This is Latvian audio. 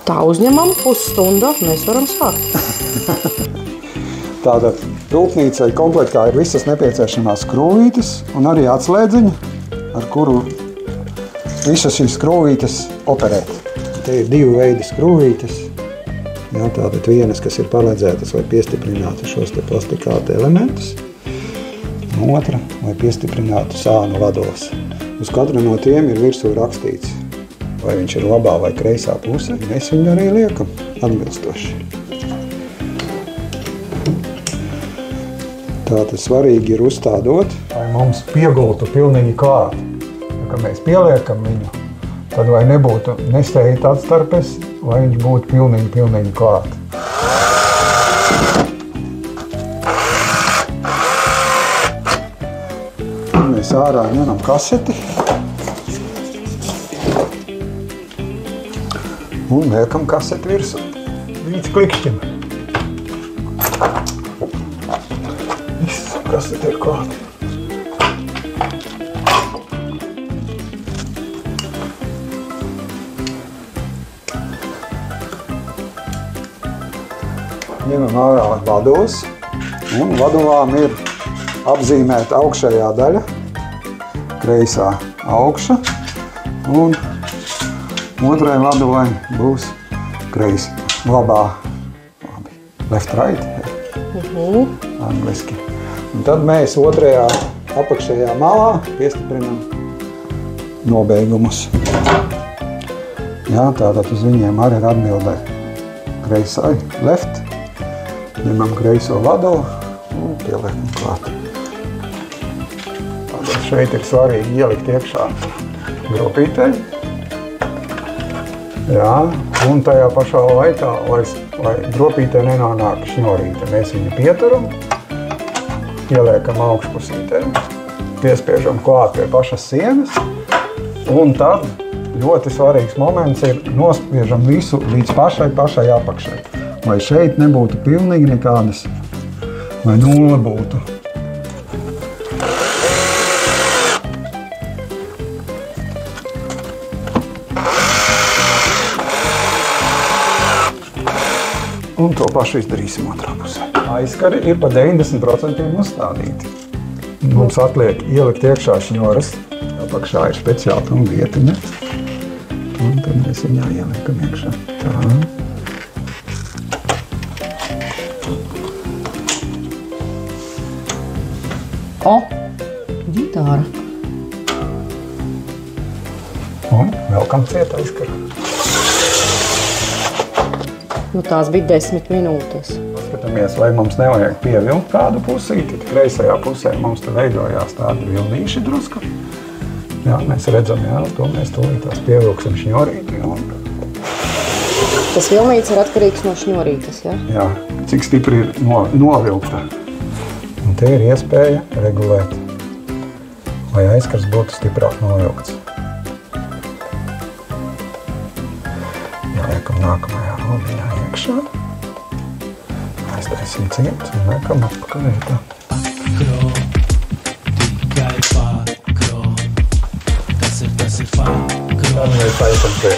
Tā uzņemam pusstundu, mēs varam sākt. Tātad rūpnīcai komplektā ir visas nepieciešamās skrūvītes un arī atslēdziņa, ar kuru visas šīs skrūvītes operēt. Te ir divi veidi skrūvītes. Jā, tātad vienas, kas ir paredzētas, lai piestiprinātu šos te plastikāta elementus, un otra, lai piestiprinātu sānu vados. Uz katru no tiem ir virsū rakstīts, vai viņš ir labā vai kreisā puse. Mēs viņu arī liekam atbilstoši. Tātad svarīgi ir uzstādot, lai mums piegultu pilnīgi klāt. Ja, kad mēs pieliekam viņu, tad vai nebūtu nesteigt atstarpes, lai viņš būtu pilnīgi klāt. Mēs ārā ņemam kaseti un liekam kaseti virsū līdz klikšķim. Kas te ir klāt? Ņemam ārā vados, un vadovām ir apzīmēta augšējā daļa, kreisā augša, un otrai vadovai būs kreisi, labā, left right, angliski. Un tad mēs otrajā apakšējā malā piestiprinam nobeigumus. Jā, tātad uz viņiem arī ir atbildē kreisai left, ņemam kreiso vadovu un pieliekam klāt. Tātad šeit ir svarīgi ielikt iekšā gropītei. Jā, un tajā pašā laikā, lai gropītei nenonāk šņorīte, mēs viņu pieturam, ieliekam augšpusītē, piespiežam klāt pie pašas sienas, un tad ļoti svarīgs moments ir nospiežam visu līdz pašai apakšai, lai šeit nebūtu pilnīgi nekādas, lai nulle būtu. Un to pašu izdarīsim otrā pusē. Aizkari ir pa 90% uzstādīti. Mums atliek ielikt iekšā šņoras. Apakšā ir speciāli tam vietiņa. Un tad mēs viņā ieliekam iekšā. Tā. O, ģitāra. Un velkam ciet aizkaru. Nu, tās bija 10 minūtes. Skatāmies, vai mums nevajag pievilkt kādu pusīti. Kreisajā pusē mums te veidojās tādi vilnīši drusku. Jā, mēs redzam, jā, to mēs tūlītās pievilksim šņorīti. Un... Tas vilnīts ir atkarīgs no šņorītes, jā? Jā, cik stipri ir novilkta. Un te ir iespēja regulēt, lai aizkars būtu stiprāk novilkts. Jāliekam nākamajā lobiņā iekšā. Aizdarīsim ciet un liekam atpakaļ vietā. Tad mēs aizam pie